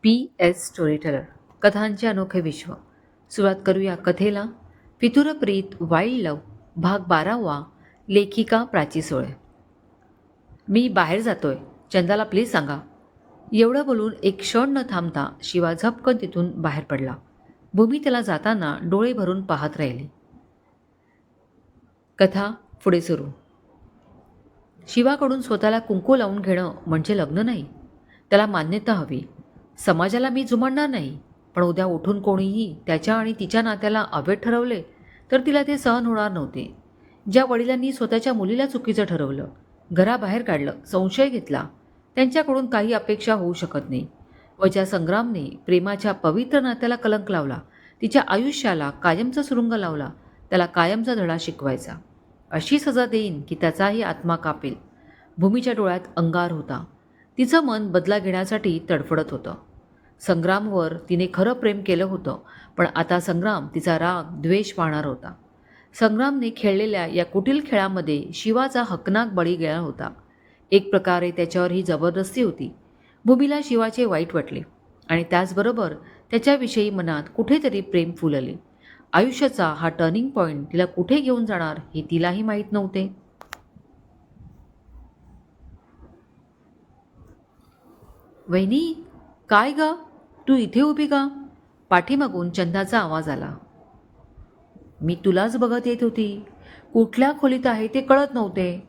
PS storyteller कथांचे अनोखे विश्व. सुरुवात करूया कथेला. पितुरप्रीत वाईल्ड लव भाग 12वा. लेखिका प्राची सोळे. मी बाहेर जातोय, चंदाला प्लीज सांगा. एवढं बोलून एक क्षण न थांबता शिवा झपकन तिथून बाहेर पडला. भूमी त्याला जाताना डोळे भरून पाहत राहिली. कथा पुढे सुरू. शिवाकडून स्वतःला कुंकू लावून घेणं म्हणजे लग्न नाही. त्याला मान्यता हवी. समाजाला मी जुमानणार नाही, पण उद्या उठून कोणीही त्याच्या आणि तिच्या नात्याला अवैध ठरवले तर तिला ते सहन होणार नव्हते. ज्या वडिलांनी स्वतःच्या मुलीला चुकीचं ठरवलं, घराबाहेर काढलं, संशय घेतला, त्यांच्याकडून काही अपेक्षा होऊ शकत नाही. व ज्या संग्रामने प्रेमाच्या पवित्र नात्याला कलंक लावला, तिच्या आयुष्याला कायमचा सुरुंग लावला, त्याला कायमचा धडा शिकवायचा. अशी सजा देईन की त्याचाही आत्मा कापेल. भूमीच्या डोळ्यात अंगार होता. तिचं मन बदला घेण्यासाठी तडफडत होतं. संग्रामवर तिने खरं प्रेम केलं होतं, पण आता संग्राम तिचा राग द्वेष पाहणार होता. संग्रामने खेळलेल्या या कुटील खेळामध्ये शिवाचा हकनाक बळी गेला होता. एक प्रकारे त्याच्यावर ही जबरदस्ती होती. भूमीला शिवाचे वाईट वाटले आणि त्याचबरोबर त्याच्याविषयी मनात कुठेतरी प्रेम फुलले. आयुष्याचा हा टर्निंग पॉईंट तिला कुठे घेऊन जाणार हे तिलाही माहीत नव्हते. वहिनी, काय ग, तू इथे उभी का? पाठीमागून चंदाचा आवाज आला. मी तुलाच बघत येत होती. कुठल्या खोलीत आहे ते कळत नव्हते.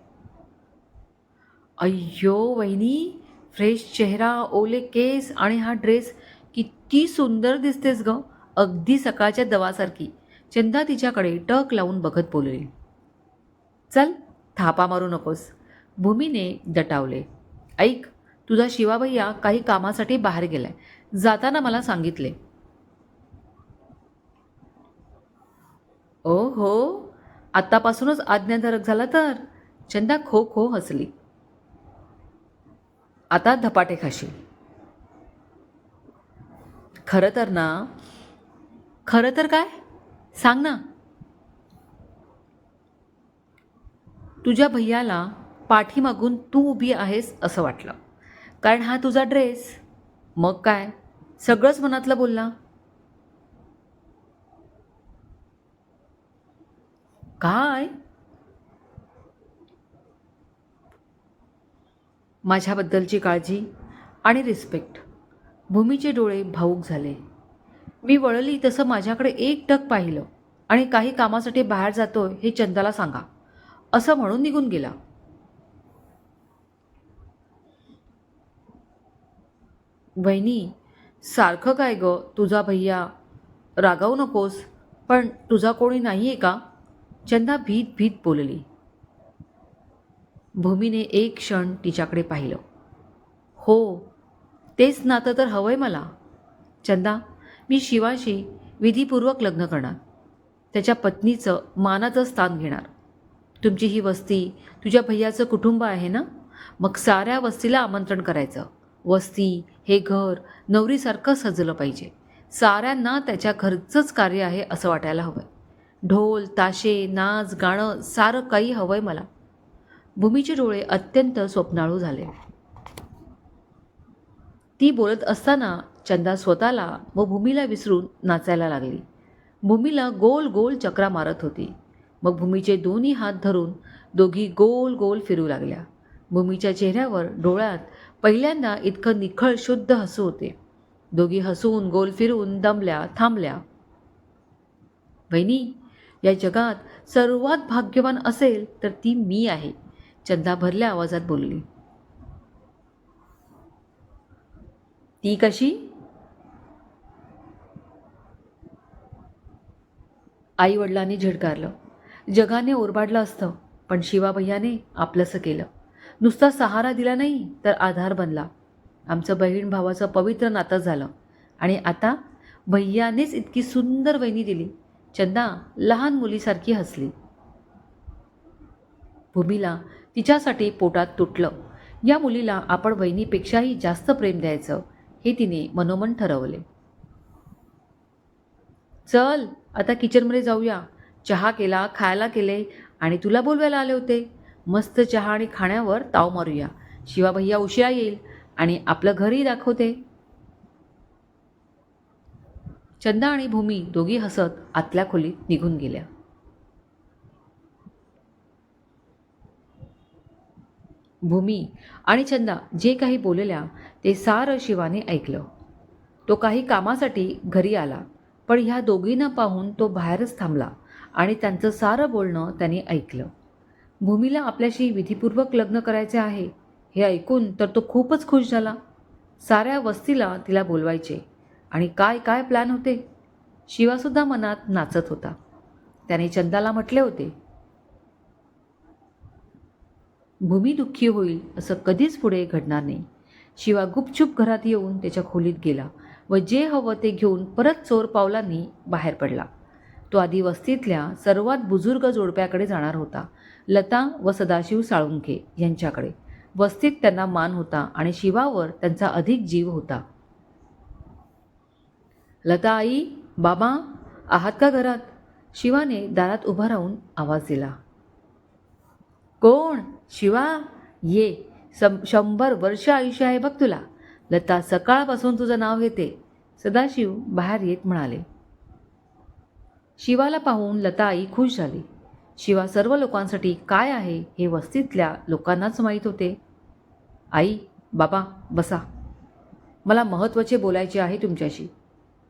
अय्यो वहिनी, फ्रेश चेहरा, ओले केस आणि हा ड्रेस, किती सुंदर दिसतेस ग, अगदी सकाळच्या दवासारखी. चंदा तिच्याकडे टक लावून बघत बोलली. चल, थापा मारू नकोस, भूमीने दटावले. ऐक, तुझा शिवाभैया काही कामासाठी बाहेर गेलाय, जाताना मला सांगितले. ओ हो, आत्तापासूनच आज्ञाधारक झाला तर? चंदा खो खो हसली. आता धपाटे खाशील. खरं तर ना. खरं तर काय? सांग ना. तुझ्या भैयाला पाठीमागून तू उभी आहेस असं वाटलं, कारण हा तुझा ड्रेस. मग काय, सगळंच मनातलं बोलला. काय? माझ्याबद्दलची काळजी आणि रिस्पेक्ट. भूमीचे डोळे भाऊक झाले. मी वळली तसं माझ्याकडे एकटक पाहिलं आणि काही कामासाठी बाहेर जातोय हे चंदाला सांगा, असं म्हणून निघून गेला. वहिनी, सारखं काय ग तुझा भैया, रागावू नकोस, पण तुझा कोणी नाही आहे का? चंदा भीत भीत बोलली. भूमीने एक क्षण तिच्याकडे पाहिलं. हो, तेच नातं तर हवंय मला. चंदा, मी शिवाशी विधीपूर्वक लग्न करणार. त्याच्या पत्नीचं मानाचं स्थान घेणार. तुमची ही वस्ती तुझ्या भैयाचं कुटुंब आहे ना, मग साऱ्या वस्तीला आमंत्रण करायचं. वस्ती हे घर नवरीसारखं सजलं पाहिजे. साऱ्यांना त्याच्या घरचंच कार्य आहे असं वाटायला हवं. ढोल ताशे नाच गाणं सारं काही हवंय मला. भूमीचे डोळे अत्यंत स्वप्नाळू झाले. ती बोलत असताना चंदा स्वतःला व भूमीला विसरून नाचायला लागली. भूमीला गोल गोल चक्रा मारत होती. मग भूमीचे दोन्ही हात धरून दोघी गोल गोल फिरू लागल्या. भूमीच्या चेहऱ्यावर डोळ्यात पहिल्यांदा इतकं निखळ शुद्ध हसू होते. दोघी हसून गोल फिरून दमल्या, थांबल्या. बहिणी, या जगात सर्वात भाग्यवान असेल तर ती मी आहे, चंदा भरल्या आवाजात बोलली. ती कशी? आई वडिलांनी झिडकारलं. जगाने ओरबाडलं असतं, पण शिवाभैयाने आपलंसं केलं. नुसता सहारा दिला नाही तर आधार बनला. आमचं बहीण भावाचं पवित्र नातं झालं आणि आता भैयानेच इतकी सुंदर वहिनी दिली. चंदा लहान मुलीसारखी हसली. भूमीला तिच्यासाठी पोटात तुटलं. या मुलीला आपण वहिनीपेक्षाही जास्त प्रेम द्यायचं हे तिने मनोमन ठरवले. चल, आता किचनमध्ये जाऊया. चहा केला, खायला केले आणि तुला बोलवायला आले होते. मस्त चहा आणि खाण्यावर ताव मारूया. शिवा भैया उशिरा येईल आणि आपलं घरही दाखवते. चंदा आणि भूमी दोघी हसत आतल्या खोलीत निघून गेल्या. भूमी आणि चंदा जे काही बोलल्या ते सारं शिवाने ऐकलं. तो काही कामासाठी घरी आला, पण ह्या दोघींना पाहून तो बाहेरच थांबला आणि त्यांचं सारं बोलणं त्याने ऐकलं. भूमीला आपल्याशी विधिपूर्वक लग्न करायचे आहे हे ऐकून तर तो खूपच खुश झाला. साऱ्या वस्तीला तिला बोलवायचे आणि काय काय प्लॅन होते. शिवासुद्धा मनात नाचत होता. त्याने चंदाला म्हटले होते, भूमी दुःखी होईल असं कधीच पुढे घडणार नाही. शिवा गुपचूप घरात येऊन त्याच्या खोलीत गेला व जे हवं ते घेऊन परत चोर पावलांनी बाहेर पडला. तो आधी वस्तीतल्या सर्वात बुजुर्ग जोडप्याकडे जाणार होता, लता व सदाशिव साळुंखे यांच्याकडे. वस्तीत त्यांना मान होता आणि शिवावर त्यांचा अधिक जीव होता. लता आई, बाबा आहात का घरात? शिवाने दारात उभा राहून आवाज दिला. कोण? शिवा, ये. 100 वर्ष आयुष्य आहे बघ तुला. लता सकाळपासून तुझं नाव घेते. सदाशिव बाहेर येत म्हणाले. शिवाला पाहून लता आई खुश झाली. शिवा सर्व लोकांसाठी काय आहे हे वस्तीतल्या लोकांनाच माहीत होते. आई, बाबा बसा, मला महत्त्वाचे बोलायचे आहे तुमच्याशी,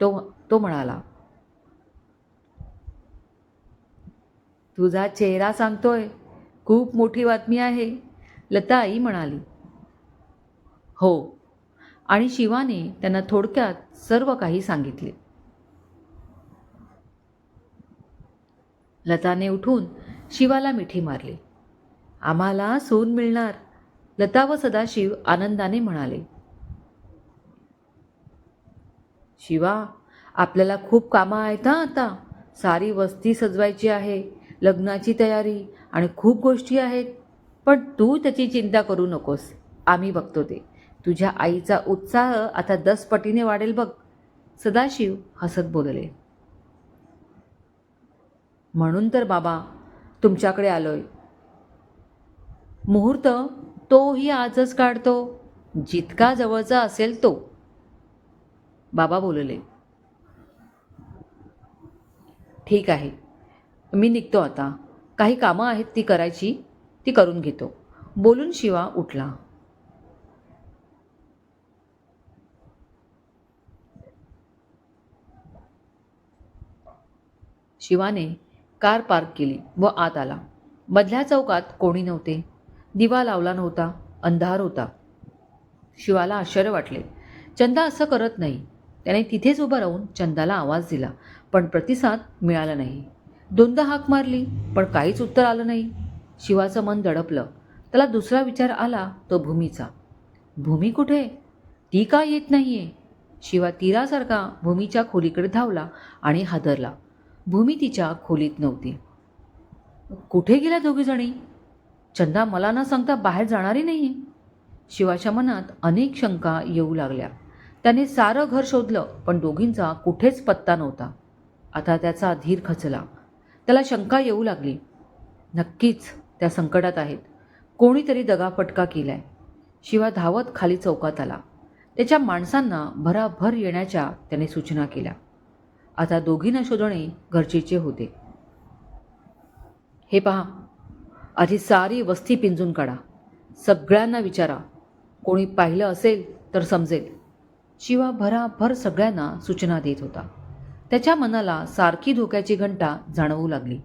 तो म्हणाला. तुझा चेहरा सांगतोय, खूप मोठी बातमी आहे, लता आई म्हणाली. हो, आणि शिवाने त्यांना थोडक्यात सर्व काही सांगितले. लताने उठून शिवाला मिठी मारली. आम्हाला सून मिळणार, लता व सदाशिव आनंदाने म्हणाले. शिवा, आपल्याला खूप कामं आहेत हा आता. सारी वस्ती सजवायची आहे, लग्नाची तयारी आणि खूप गोष्टी आहेत. पण तू त्याची चिंता करू नकोस, आम्ही बघतो ते. तुझ्या आईचा उत्साह आता 10 पटीने वाढेल बघ, सदाशिव हसत बोलले. म्हणून तर बाबा तुमच्याकडे आलोय. मुहूर्त तोही आजच काढतो, जितका जवळचा असेल तो, बाबा बोलले. ठीक आहे, मी निघतो आता. काही कामं आहेत ती करायची, ती करून घेतो, बोलून शिवा उठला. शिवाने कार पार्क केली व आत आला. मधल्या चौकात कोणी नव्हते. दिवा लावला नव्हता, अंधार होता. शिवाला आश्चर्य वाटले. चंदा असं करत नाही. त्याने तिथेच उभं राहून चंदाला आवाज दिला, पण प्रतिसाद मिळाला नाही. 2दा हाक मारली, पण काहीच उत्तर आलं नाही. शिवाचं मन दडपलं. त्याला दुसरा विचार आला, तो भूमीचा. भूमी कुठे? ती का येत नाहीये? शिवा तीरासारखा भूमीच्या खोलीकडे धावला आणि हादरला. भूमी तिच्या खोलीत नव्हती. कुठे गेल्या दोघीजणी? चंदा मला न सांगता बाहेर जाणारी नाहीये. शिवाच्या मनात अनेक शंका येऊ लागल्या. त्याने सारं घर शोधलं, पण दोघींचा कुठेच पत्ता नव्हता. आता त्याचा धीर खचला. त्याला शंका येऊ लागली. नक्कीच त्या संकटात आहेत. कोणीतरी दगाफटका केलाय. शिवा धावत खाली चौकात आला. त्याच्या माणसांना भराभर येण्याच्या त्याने सूचना केल्या. आता दोघींना शोधणे गरजेचे होते. हे पहा, आधी सारी वस्ती पिंजून काढा. सगळ्यांना विचारा. कोणी पाहिलं असेल तर समजेल. शिवा भराभर सगळ्यांना सूचना देत होता. त्याच्या मनाला सारखी धोक्याची घंटा जाणवू लागली.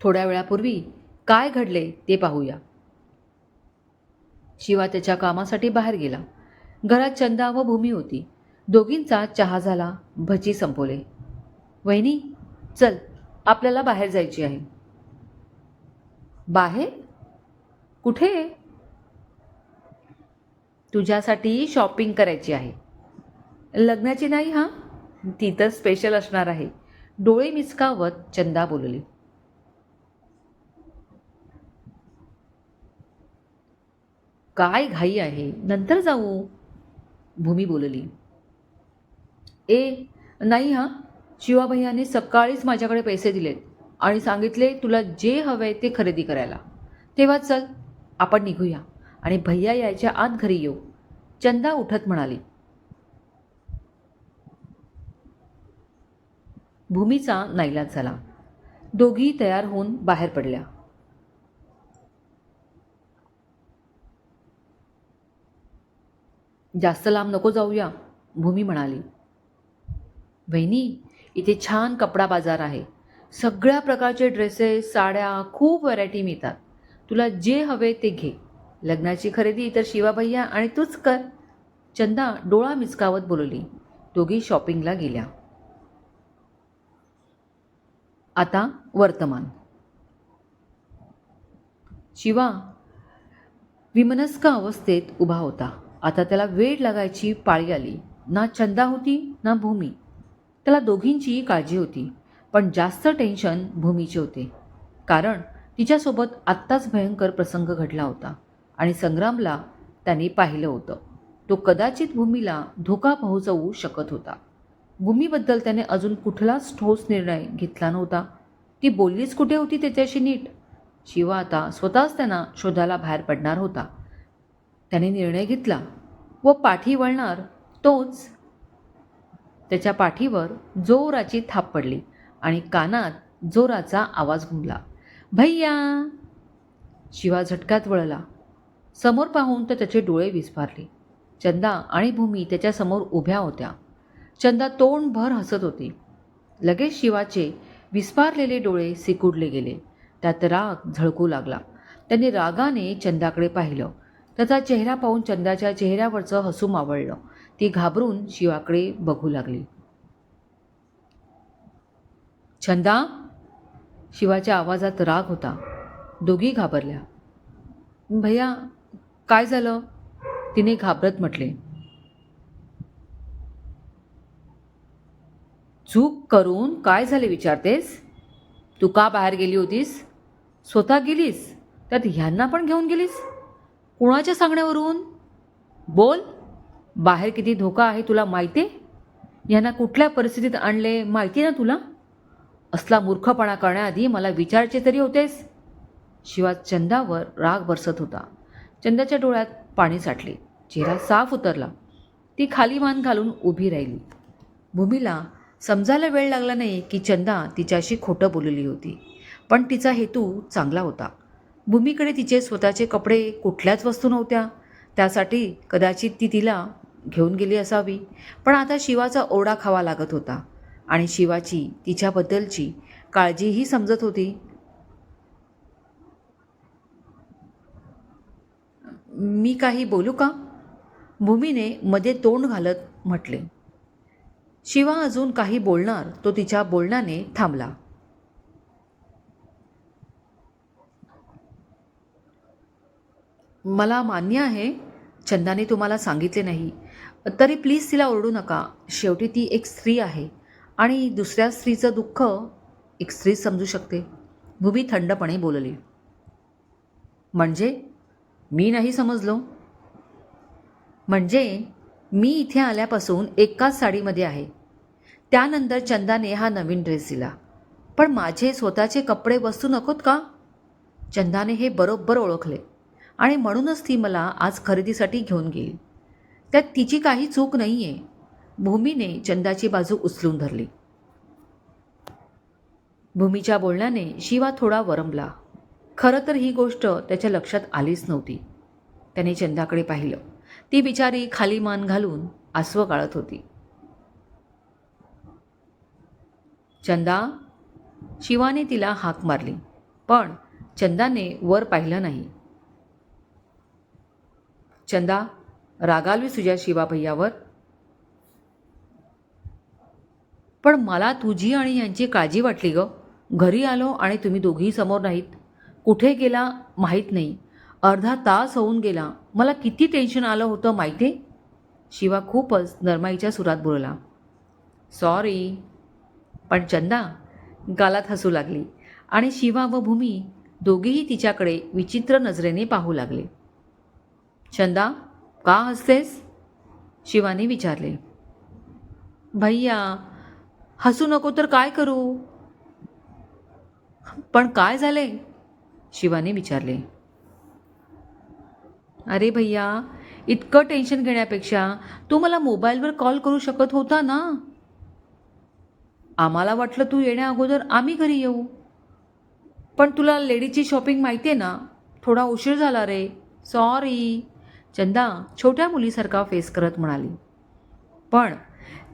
थोड्या वेळापूर्वी काय घडले ते पाहूया. शिवा त्याच्या कामासाठी बाहेर गेला. घरात चंदा व भूमी होती. दोघींचा चहा झाला, भजी संपवले. वहिनी, चल, आपल्याला बाहेर जायची आहे. बाहेर? कुठे? तुझ्यासाठी शॉपिंग करायची आहे. लग्नाची नाही हां, ती तर स्पेशल असणार आहे, डोळे मिचकावत चंदा बोलली. काय घाई आहे, नंतर जाऊ, भूमी बोलली. नाही हां, शिवाभैयाने सकाळीच माझ्याकडे पैसे दिलेत आणि सांगितले तुला जे हवंय ते खरेदी करायला. तेव्हा चल, आपण निघूया आणि भैया यायच्या आत घरी येऊ. चंदा उठत म्हणाली. भूमीचा नाईलाज झाला. दोघी तयार होऊन बाहेर पडल्या. जास्त लांब नको जाऊया, भूमी म्हणाली. वहिनी, इथे छान कपडा बाजार आहे. सगळ्या प्रकारचे ड्रेसेस, साड्या, खूप व्हरायटी मिळतात. तुला जे हवे ते घे. लग्नाची खरेदी तर शिवा भैया आणि तूच कर. चंदा डोळा मिचकावत बोलली. दोघी शॉपिंगला गेल्या. आता वर्तमान. शिवा विमनस्क अवस्थेत उभा होता. आता त्याला वेळ लागायची पाळी आली. ना चंदा होती ना भूमी. त्याला दोघींचीही काळजी होती, पण जास्त टेन्शन भूमीचे होते. कारण तिच्यासोबत आत्ताच भयंकर प्रसंग घडला होता आणि संग्रामला त्याने पाहिलं होतं. तो कदाचित भूमीला धोका पोहोचवू शकत होता. भूमीबद्दल त्याने अजून कुठलाच ठोस निर्णय घेतला नव्हता. ती बोललीच कुठे होती त्याच्याशी नीट. शिवा आता स्वतःच त्यांना शोधायला बाहेर पडणार होता. त्याने निर्णय घेतला व पाठी वळणार तोच. त्याच्या पाठीवर जोराची थाप पडली आणि कानात जोराचा आवाज घुमला. भैया! शिवा झटक्यात वळला. समोर पाहून तर त्याचे डोळे विस्फारले. चंदा आणि भूमी त्याच्यासमोर उभ्या होत्या. चंदा तोंडभर हसत होती. लगेच शिवाचे विस्फारलेले डोळे सिकुडले गेले. त्यात राग झळकू लागला. त्याने रागाने चंदाकडे पाहिलं. त्याचा चेहरा पाहून चंदाच्या चेहऱ्यावरचं हसू मावळलं. ती घाबरून शिवाकडे बघू लागली. चंदा! शिवाच्या आवाजात राग होता. दोघी घाबरल्या. भैया, काय झालं? तिने घाबरत म्हटले. चूक करून काय झाले विचारतेस? तू का बाहेर गेली होतीस? स्वतः गेलीस, त्यात ह्यांना पण घेऊन गेलीस? कुणाच्या सांगण्यावरून? बोल. बाहेर किती धोका आहे तुला माहिती आहे? यांना कुठल्या परिस्थितीत आणले माहिती ना तुला? असला मूर्खपणा करण्याआधी मला विचारायचे तरी होतेस. शिवा चंदावर राग बरसत होता. चंदाच्या डोळ्यात पाणी साठले. चेहरा साफ उतरला. ती खाली मान घालून उभी राहिली. भूमीला समजायला वेळ लागला नाही की चंदा तिच्याशी खोटं बोलली होती, पण तिचा हेतू चांगला होता. भूमीकडे तिचे स्वतःचे कपडे, कुठल्याच वस्तू नव्हत्या. त्यासाठी कदाचित ती तिला घेऊन गेली असावी. पण आता शिवाचा ओरडा खावा लागत होता आणि शिवाची तिच्याबद्दलची काळजीही समजत होती. मी काही बोलू का? भूमीने मध्ये तोंड घालत म्हटले. शिवा अजून काही बोलणार तो तिच्या बोलण्याने थांबला. मला मान्य आहे चंदाने तुम्हाला सांगितले नाही, तरी प्लीज तिला ओरडू नका. शेवटी ती एक स्त्री आहे आणि दुसऱ्या स्त्रीचं दुःख एक स्त्री समजू शकते. भूमी थंडपणे बोलली. म्हणजे? मी नाही समजलो. म्हणजे मी इथे आल्यापासून एकाच साडीमध्ये आहे. त्यानंतर चंदाने हा नवीन ड्रेस दिला. पण माझे स्वतःचे कपडे, वस्तू नकोत का? चंदाने हे बरोबर ओळखले आणि म्हणूनच ती मला आज खरेदीसाठी घेऊन गेली. त्यात तिची काही चूक नाही आहे. भूमीने चंदाची बाजू उचलून धरली. भूमीच्या बोलण्याने शिवा थोडा वरमला. खरं तर ही गोष्ट त्याच्या लक्षात आलीच नव्हती. त्याने चंदाकडे पाहिलं. ती बिचारी खाली मान घालून आसवं गाळत होती. चंदा! शिवाने तिला हाक मारली, पण चंदाने वर पाहिलं नाही. चंदा, रागावलीस तुझ्या शिवा भैयावर? पण मला तुझी आणि यांची काळजी वाटली ग. घरी आलो आणि तुम्ही दोघीही समोर नाहीत. कुठे गेला माहीत नाही. अर्धा तास होऊन गेला. मला किती टेन्शन आलं होतं माहिती आहे? शिवा खूपच नरमाईच्या सुरात बोलला. सॉरी. पण चंदा गालात हसू लागली आणि शिवा व भूमी दोघेही तिच्याकडे विचित्र नजरेने पाहू लागले. चंदा, का हसतेस? शिवाने विचारले. भैया, हसू नको तर काय करू? पण काय झाले? शिवाने विचारले. अरे भैया, इतकं टेन्शन घेण्यापेक्षा तू मला मोबाईलवर कॉल करू शकत होता ना. आम्हाला वाटलं तू येण्या अगोदर आम्ही घरी येऊ. पण तुला लेडीजची शॉपिंग माहिती आहे ना, थोडा उशीर झाला रे. सॉरी. चंदा छोट्या मुलीसारखा फेस करत म्हणाली. पण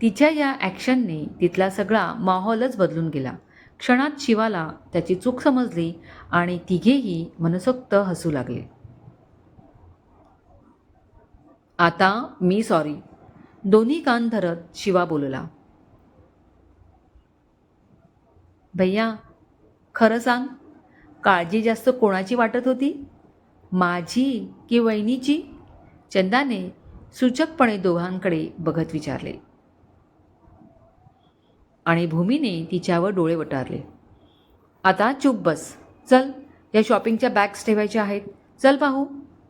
तिच्या या ॲक्शनने तिथला सगळा माहोलच बदलून गेला. क्षणात शिवाला त्याची चूक समजली आणि तिघेही मनसोक्त हसू लागले. आता मी सॉरी. दोन्ही कान धरत शिवा बोलला. भैया खरं सांग, काळजी जास्त कोणाची वाटत होती, माझी की वहिनीची? चंदाने सूचकपणे दोघांकडे बघत विचारले. आणि भूमीने तिच्यावर डोळे वटारले. आता चूप बस. चल, या शॉपिंगच्या बॅग्स ठेवायच्या आहेत. चल पाहू.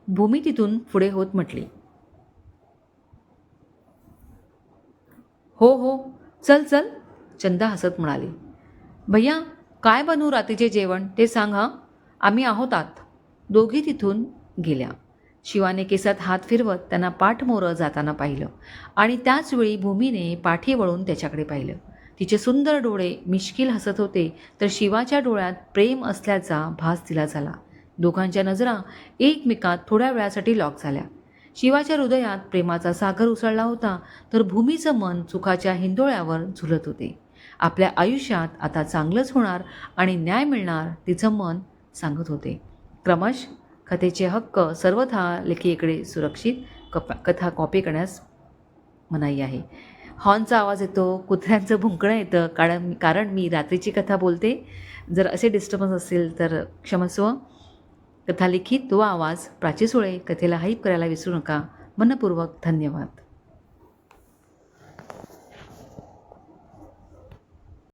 भूमी तिथून पुढे होत म्हटली. हो हो, चल चल. चंदा हसत म्हणाली. भैया काय बनवू रात्रीचे जेवण ते सांग हां, आम्ही आहोत आत. दोघी तिथून गेल्या. शिवाने केसात हात फिरवत त्यांना पाठमोरं जाताना पाहिलं आणि त्याचवेळी भूमीने पाठी वळून त्याच्याकडे पाहिलं. तिचे सुंदर डोळे मिश्किल हसत होते, तर शिवाच्या डोळ्यात प्रेम असल्याचा भास तिला झाला. दोघांच्या नजरा एकमेकात थोड्या वेळासाठी लॉक झाल्या. शिवाच्या हृदयात प्रेमाचा सागर उसळला होता, तर भूमीचं मन सुखाच्या हिंदोळ्यावर झुलत होते. आपल्या आयुष्यात आता चांगलंच होणार आणि न्याय मिळणार तिचं मन सांगत होते. क्रमश कथेचे हक्क सर्वथा लेखिकेकडे सुरक्षित. कथा कॉपी करण्यास मनाई आहे. हॉर्नचा आवाज येतो, कुत्र्यांचं भुंकणं येतं, कारण मी रात्रीची कथा बोलते. जर असे डिस्टर्बन्स असेल तर क्षमस्व. कथा लिखित तो आवाज प्राची सुळे. कथेला हाईप करायला विसरू नका. मनपूर्वक धन्यवाद.